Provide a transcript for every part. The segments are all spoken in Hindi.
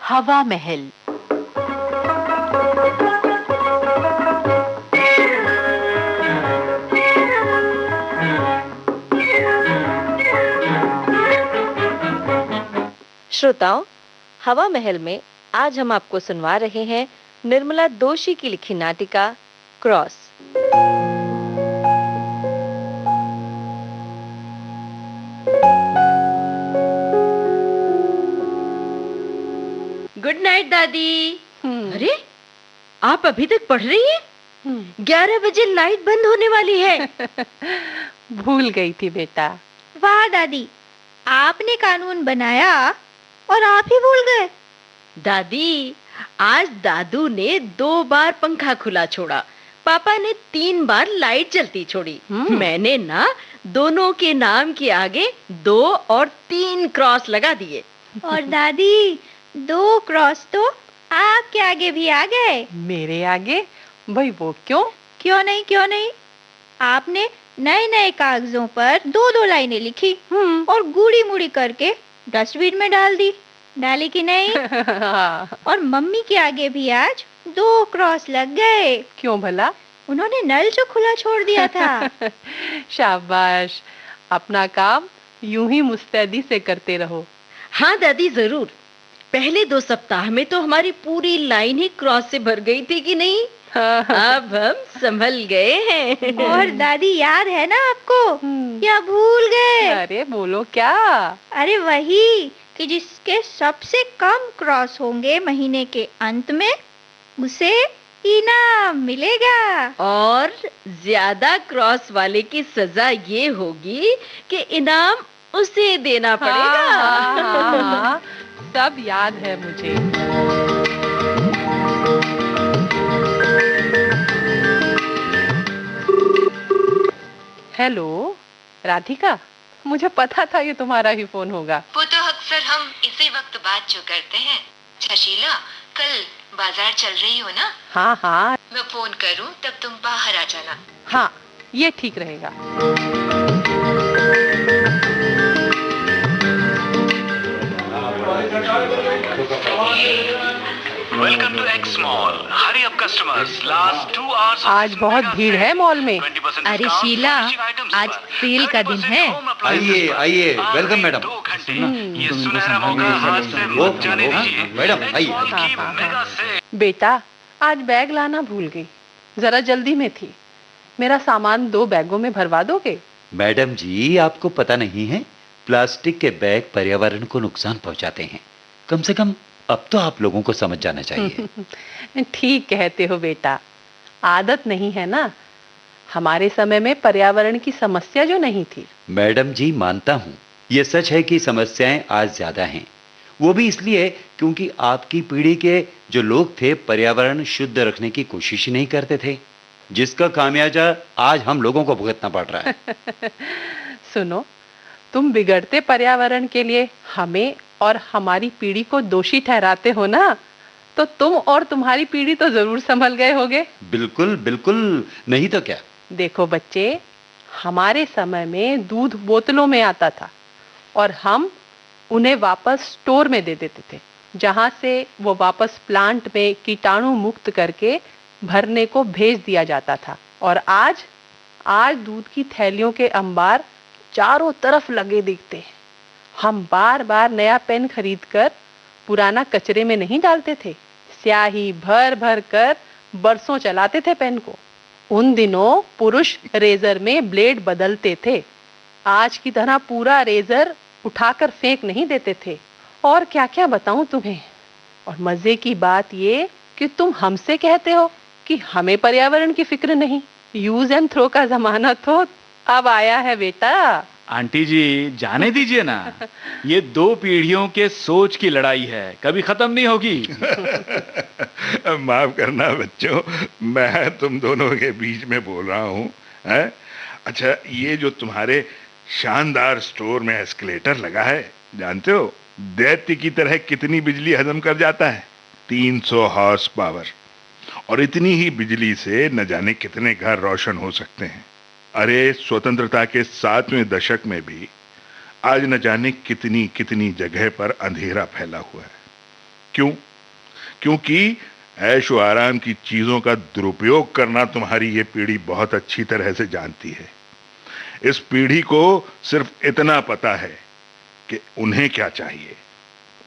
हवा महल। श्रोताओं, हवा महल में आज हम आपको सुनवा रहे हैं निर्मला दोशी की लिखी नाटिका क्रॉस। गुड नाइट दादी। अरे, आप अभी तक पढ़ रही हैं? 11 बजे लाइट बंद होने वाली है। भूल गई थी बेटा। वाह दादी, आपने कानून बनाया और आप ही भूल गए। दादी, आज दादू ने 2 बार पंखा खुला छोड़ा, पापा ने 3 बार लाइट जलती छोड़ी। मैंने ना दोनों के नाम के आगे 2 और 3 क्रॉस लगा दिए। और दादी, 2 क्रॉस तो आपके आगे भी आ गए। मेरे आगे? भाई वो क्यों? क्यों नहीं, आपने नए नए कागजों पर 2-2 लाइनें लिखी और गूड़ी मुड़ी करके डस्टबिन में डाली कि नहीं? और मम्मी के आगे भी आज 2 क्रॉस लग गए। क्यों भला? उन्होंने नल जो खुला छोड़ दिया था। शाबाश, अपना काम यूं ही मुस्तैदी से करते रहो। हाँ दादी, जरूर। पहले 2 सप्ताह में तो हमारी पूरी लाइन ही क्रॉस से भर गई थी कि नहीं? अब हम संभल गए हैं। और दादी, याद है ना आपको या भूल गए? अरे बोलो क्या? अरे वही कि जिसके सबसे कम क्रॉस होंगे महीने के अंत में, उसे इनाम मिलेगा। और ज्यादा क्रॉस वाले की सजा ये होगी कि इनाम उसे देना पड़ेगा। हाँ, सब याद है मुझे। हेलो राधिका, मुझे पता था ये तुम्हारा ही फोन होगा। वो तो अक्सर हम इसी वक्त बात जो करते हैं। शीला, कल बाजार चल रही हो ना? हाँ। मैं फोन करूं तब तुम बाहर आ जाना। हाँ, ये ठीक रहेगा। Welcome to X mall. Hurry up customers, last 2 hours. आज बहुत भीड़ है मॉल में। अरे शीला, आज सेल का दिन है। आइए, वेलकम मैडम। ये सुनहरा मौका हाथ से मत जाने दीजिए। मैडम आइए। बेटा, आज बैग लाना भूल गई, जरा जल्दी में थी। मेरा सामान 2 बैगों में भरवा दोगे? मैडम जी, आपको पता नहीं है, प्लास्टिक के बैग पर्यावरण को नुकसान पहुंचाते हैं। कम से कम अब तो आप लोगों को समझ जाना चाहिए। ठीक कहते हो बेटा, आदत नहीं है ना। हमारे समय में पर्यावरण की समस्या जो नहीं थी। मैडम जी, मानता हूँ, ये सच है कि समस्याएं आज ज्यादा हैं। वो भी इसलिए क्योंकि आपकी पीढ़ी के जो लोग थे पर्यावरण शुद्ध रखने की कोशिश नहीं करते थे, जिसका खामियाजा आज हम लोगों को भुगतना पड़ रहा है। सुनो, तुम बिगड़ते पर्यावरण के लिए हमें और हमारी पीढ़ी को दोषी ठहराते हो ना, तो तुम और तुम्हारी पीढ़ी तो जरूर संभल गए होगे। बिल्कुल बिल्कुल, नहीं तो क्या। देखो बच्चे, हमारे समय में दूध बोतलों में आता था और हम उन्हें वापस स्टोर में दे देते थे, जहां से वो वापस प्लांट में कीटाणु मुक्त करके भरने को भेज दिया जाता था। और आज दूध की थैलियों के अंबार चारों तरफ लगे दिखते हैं। हम बार बार नया पेन खरीदकर पुराना कचरे में नहीं डालते थे, स्याही भर भर कर बरसों चलाते थे पेन को। उन दिनों पुरुष रेजर में ब्लेड बदलते थे, आज की तरह पूरा रेजर उठाकर फेंक नहीं देते थे। और क्या क्या बताऊं तुम्हें। और मजे की बात ये कि तुम हमसे कहते हो कि हमें पर्यावरण की फिक्र नहीं। यूज एंड थ्रो का जमाना तो अब आया है बेटा। आंटी जी, जाने दीजिए ना। ये 2 पीढ़ियों के सोच की लड़ाई है, कभी खत्म नहीं होगी। माफ करना बच्चों, मैं तुम दोनों के बीच में बोल रहा हूँ। अच्छा, ये जो तुम्हारे शानदार स्टोर में एस्केलेटर लगा है, जानते हो दैत्य की तरह कितनी बिजली हजम कर जाता है? 300 हॉर्स पावर। और इतनी ही बिजली से न जाने कितने घर रोशन हो सकते हैं। अरे, स्वतंत्रता के 7वें दशक में भी आज न जाने कितनी कितनी जगह पर अंधेरा फैला हुआ है। क्यों? क्योंकि ऐशो आराम की चीजों का दुरुपयोग करना तुम्हारी ये पीढ़ी बहुत अच्छी तरह से जानती है। इस पीढ़ी को सिर्फ इतना पता है कि उन्हें क्या चाहिए,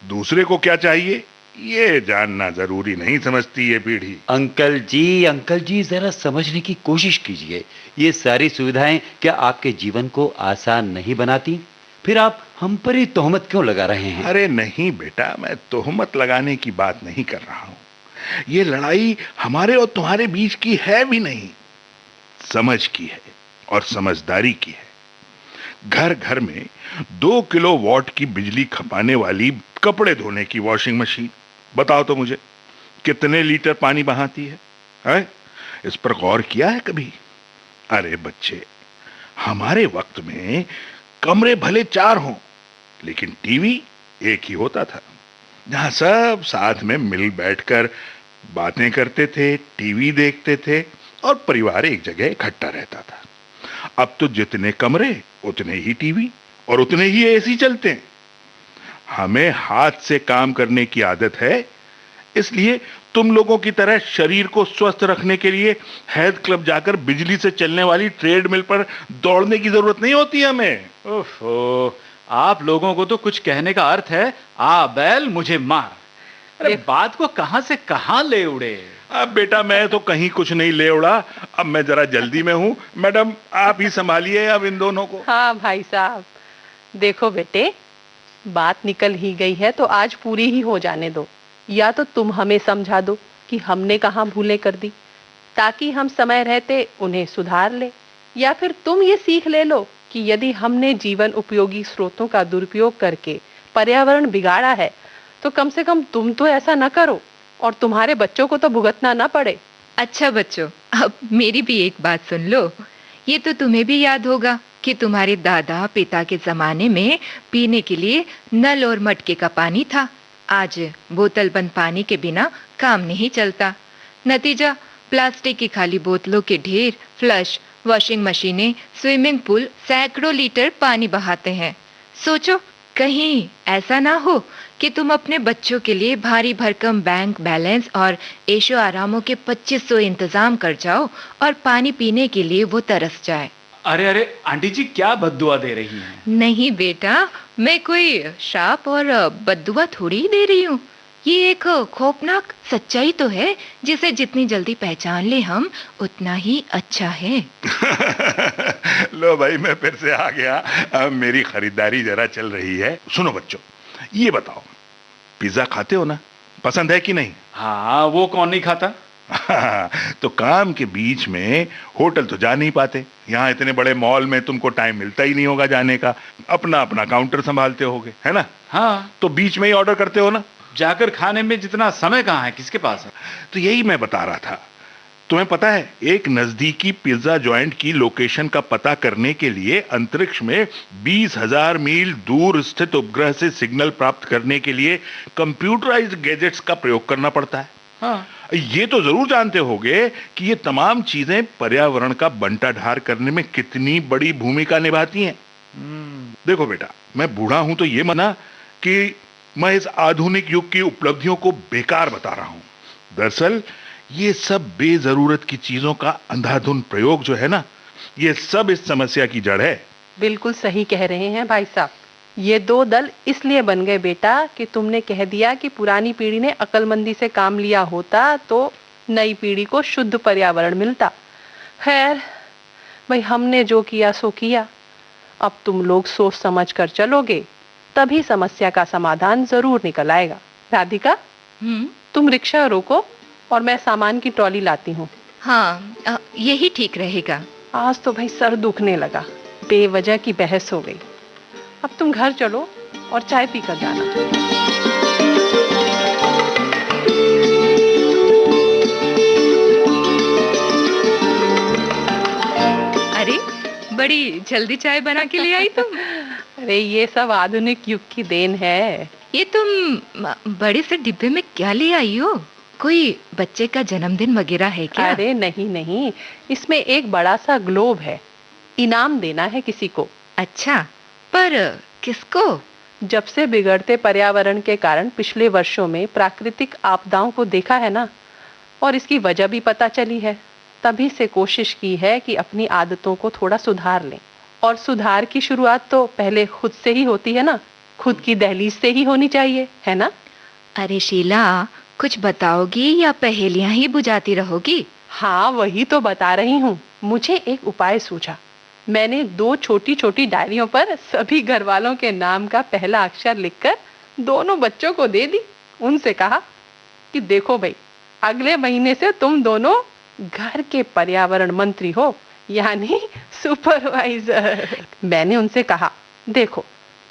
दूसरे को क्या चाहिए ये जानना जरूरी नहीं समझती ये पीढ़ी। अंकल जी जरा समझने की कोशिश कीजिए। ये सारी सुविधाएं क्या आपके जीवन को आसान नहीं बनाती? फिर आप हम पर ही तोहमत क्यों लगा रहे हैं? अरे नहीं बेटा, मैं तोहमत लगाने की बात नहीं कर रहा हूं। ये लड़ाई हमारे और तुम्हारे बीच की है भी नहीं, समझ की है और समझदारी की है। घर घर में 2 किलोवाट की बिजली खपाने वाली कपड़े धोने की वॉशिंग मशीन, बताओ तो मुझे कितने लीटर पानी बहाती है? इस पर गौर किया है कभी? अरे बच्चे, हमारे वक्त में कमरे भले 4 हों, लेकिन टीवी एक ही होता था, जहां सब साथ में मिल बैठकर बातें करते थे, टीवी देखते थे और परिवार एक जगह इकट्ठा रहता था। अब तो जितने कमरे उतने ही टीवी और उतने ही एसी चलते हैं। हमें हाथ से काम करने की आदत है, इसलिए तुम लोगों की तरह शरीर को स्वस्थ रखने के लिए हेल्थ क्लब जाकर बिजली से चलने वाली ट्रेडमिल पर दौड़ने की जरूरत नहीं होती हमें। ओहो, आप लोगों को तो कुछ कहने का अर्थ है आ बैल मुझे मार। अरे बात को कहां से कहां ले उड़े। अब बेटा मैं तो कहीं कुछ नहीं ले उड़ा, अब मैं जरा जल्दी में हूं। मैडम आप ही संभालिए अब इन दोनों को। हाँ भाई साहब, देखो बेटे, बात निकल ही गई है तो आज पूरी ही हो जाने दो। या तो तुम हमें समझा दो कि हमने कहाँ भूलें कर दी, ताकि हम समय रहते उन्हें सुधार ले, या फिर तुम ये सीख ले लो कि यदि हमने जीवन उपयोगी स्रोतों का दुरुपयोग करके पर्यावरण बिगाड़ा है तो कम से कम तुम तो ऐसा न करो और तुम्हारे बच्चों को तो भुगतना ना पड़े। अच्छा बच्चों, अब मेरी भी एक बात सुन लो। ये तो तुम्हें भी याद होगा कि तुम्हारे दादा पिता के जमाने में पीने के लिए नल और मटके का पानी था। आज बोतल बंद पानी के बिना काम नहीं चलता। नतीजा प्लास्टिक की खाली बोतलों के ढेर, फ्लश, वॉशिंग मशीनें, स्विमिंग पूल सैकड़ों लीटर पानी बहाते हैं। सोचो कहीं ऐसा ना हो कि तुम अपने बच्चों के लिए भारी भरकम बैंक बैलेंस और ऐशो आरामों के 2500 इंतजाम कर जाओ और पानी पीने के लिए वो तरस जाए। अरे अरे आंटी जी, क्या बद्दुआ दे रही हैं? नहीं बेटा, मैं कोई शाप और बद्दुआ थोड़ी ही दे रही हूँ। ये एक खौफनाक सच्चाई तो है जिसे जितनी जल्दी पहचान ले हम उतना ही अच्छा है। लो भाई, मैं फिर से आ गया। अब मेरी खरीदारी जरा चल रही है। सुनो बच्चों, ये बताओ पिज्जा खाते हो ना? पसंद है कि नहीं? हाँ, वो कौन नहीं खाता। तो काम के बीच में होटल तो जा नहीं पाते। यहाँ इतने बड़े मॉल में तुमको टाइम मिलता ही नहीं होगा जाने का। अपना अपना काउंटर संभालते होगे, है ना? हाँ, तो बीच में ही ऑर्डर करते हो ना? जाकर खाने में जितना समय कहाँ है, किसके पास है? तो यही मैं बता रहा था। तुम्हें पता है, एक नजदीकी पिज्जा जॉइंट की लोकेशन का पता करने के लिए अंतरिक्ष में 20,000 मील दूर स्थित उपग्रह से सिग्नल प्राप्त करने के लिए कंप्यूटराइज्ड गैजेट्स का प्रयोग करना पड़ता है। हाँ, ये तो जरूर जानते होगे कि ये तमाम चीजें पर्यावरण का बंटाढार करने में कितनी बड़ी भूमिका निभाती हैं। देखो बेटा, मैं बूढ़ा हूं तो ये मना कि मैं इस आधुनिक युग की उपलब्धियों को बेकार बता रहा हूं। दरअसल ये सब बेजरूरत की चीजों का अंधाधुंध प्रयोग जो है ना, ये सब इस समस्या की जड़ है। बिल्कुल सही कह रहे हैं भाई साहब। ये 2 दल इसलिए बन गए बेटा कि तुमने कह दिया कि पुरानी पीढ़ी ने अक्लमंदी से काम लिया होता तो नई पीढ़ी को शुद्ध पर्यावरण मिलता। खैर भाई, हमने जो किया सो किया। अब तुम लोग सोच समझ कर चलोगे तभी समस्या का समाधान जरूर निकल आएगा। राधिका, तुम रिक्शा रोको और मैं सामान की ट्रॉली लाती हूँ। हाँ, यही ठीक रहेगा। आज तो भाई सर दुखने लगा, बेवजह की बहस हो गई। अब तुम घर चलो और चाय पीकर जाना। अरे बड़ी जल्दी चाय बना के ले आई तुम। अरे ये सब आधुनिक युग की देन है। ये तुम बड़े से डिब्बे में क्या ले आई हो? कोई बच्चे का जन्मदिन वगैरह है क्या? अरे नहीं नहीं, इसमें एक बड़ा सा ग्लोब है, इनाम देना है किसी को। अच्छा, पर किसको? जब से बिगड़ते पर्यावरण के कारण पिछले वर्षों में प्राकृतिक आपदाओं को देखा है ना, और इसकी वजह भी पता चली है, तभी से कोशिश की है कि अपनी आदतों को थोड़ा सुधार लें। और सुधार की शुरुआत तो पहले खुद से ही होती है ना, खुद की दहलीज से ही होनी चाहिए, है ना? अरे शीला, कुछ बताओगी या पहेलियां ही बुझाती रहोगी? हाँ, वही तो बता रही हूँ। मुझे एक उपाय सूझा। मैंने 2 छोटी-छोटी डायरियों पर सभी घर वालों के नाम का पहला अक्षर लिखकर दोनों बच्चों को दे दी। उनसे कहा कि देखो भाई, अगले महीने से तुम दोनों घर के पर्यावरण मंत्री हो, यानी सुपरवाइजर। मैंने उनसे कहा, देखो,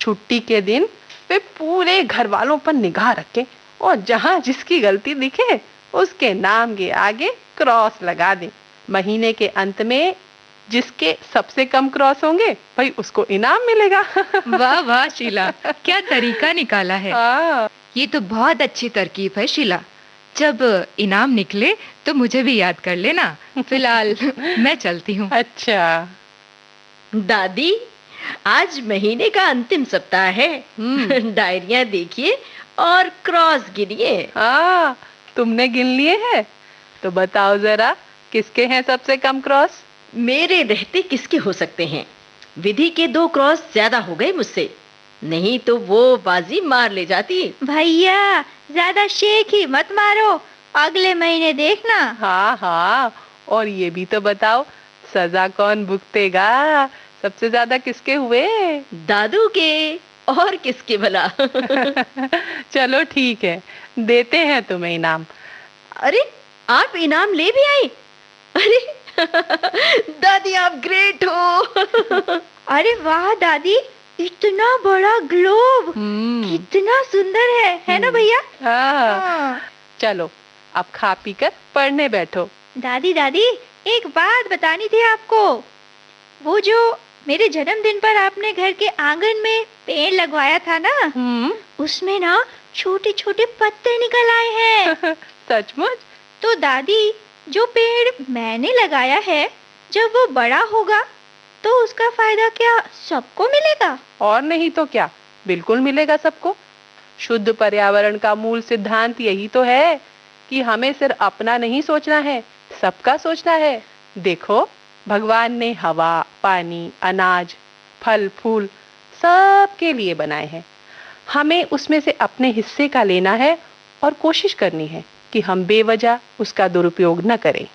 छुट्टी के दिन वे पूरे घर वालों पर निगाह रखें और जहां जिसकी गलती दिखे उसके नाम के आगे क्रॉस लगा दें। महीने के अंत में जिसके सबसे कम क्रॉस होंगे, भाई उसको इनाम मिलेगा। वाह वाह शीला, क्या तरीका निकाला है। ये तो बहुत अच्छी तरकीब है शीला। जब इनाम निकले तो मुझे भी याद कर लेना। फिलहाल मैं चलती हूँ। अच्छा दादी, आज महीने का अंतिम सप्ताह है। डायरियां देखिए और क्रॉस गिनिए। हाँ, तुमने गिन लिए हैं? तो बताओ जरा, किसके हैं सबसे कम क्रॉस? मेरे रहते किसके हो सकते हैं? विधि के 2 क्रॉस ज्यादा हो गए मुझसे, नहीं तो वो बाजी मार ले जाती। भैया, ज्यादा शेख ही मत मारो, अगले महीने देखना। हाँ हाँ, और ये भी तो बताओ, सजा कौन भुगतेगा? सबसे ज्यादा किसके हुए? दादू के, और किसके भला? चलो ठीक है, देते हैं तुम्हें इनाम। अरे, आप इनाम ले भी आई? अरे दादी, आप ग्रेट हो। अरे वाह दादी, इतना बड़ा ग्लोब, कितना सुंदर है ना भैया? हाँ। चलो, अब खा पी कर पढ़ने बैठो। दादी दादी, एक बात बतानी थी आपको। वो जो मेरे जन्मदिन पर आपने घर के आंगन में पेड़ लगवाया था ना, उसमें ना छोटे छोटे पत्ते निकल आए हैं। सचमुच? तो दादी, जो पेड़ मैंने लगाया है, जब वो बड़ा होगा तो उसका फायदा क्या सबको मिलेगा? और नहीं तो क्या, बिल्कुल मिलेगा सबको। शुद्ध पर्यावरण का मूल सिद्धांत यही तो है कि हमें सिर्फ अपना नहीं सोचना है, सबका सोचना है। देखो, भगवान ने हवा, पानी, अनाज, फल, फूल सब के लिए बनाए हैं। हमें उसमें से अपने हिस्से का लेना है और कोशिश करनी है कि हम बेवजह उसका दुरुपयोग न करें।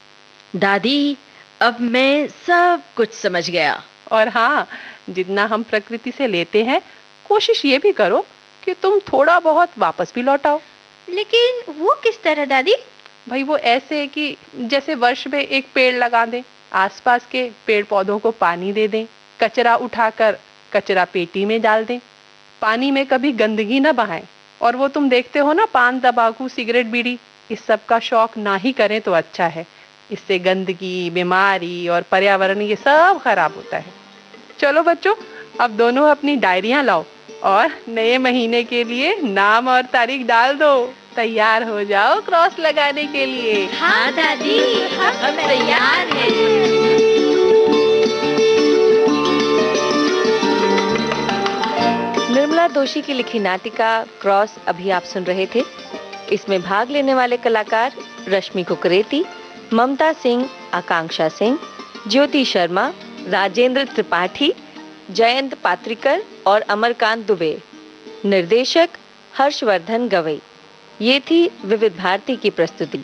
दादी, अब मैं सब कुछ समझ गया। और हाँ, जितना हम प्रकृति से लेते हैं, कोशिश ये भी करो कि तुम थोड़ा बहुत वापस भी लौटाओ। लेकिन वो किस तरह दादी? भाई, वो ऐसे कि जैसे वर्ष में एक पेड़ लगा दें, आसपास के पेड़ पौधों को पानी दे दें, कचरा उठाकर कचरा पेटी में डाल दें, पानी में कभी गंदगी न बहाएं। और वो तुम देखते हो ना, पान, तंबाकू, सिगरेट, बीड़ी, इस सब का शौक ना ही करें तो अच्छा है। इससे गंदगी, बीमारी और पर्यावरण ये सब खराब होता है। चलो बच्चों, अब दोनों अपनी डायरियां लाओ और नए महीने के लिए नाम और तारीख डाल दो। तैयार हो जाओ क्रॉस लगाने के लिए। हाँ दादी, हम तैयार हैं। निर्मला दोषी की लिखी नाटिका क्रॉस अभी आप सुन रहे थे। इसमें भाग लेने वाले कलाकार रश्मि कुकरेती, ममता सिंह, आकांक्षा सिंह, ज्योति शर्मा, राजेंद्र त्रिपाठी, जयंत पात्रिकर और अमरकांत दुबे। निर्देशक हर्षवर्धन गवई। ये थी विविध भारती की प्रस्तुति।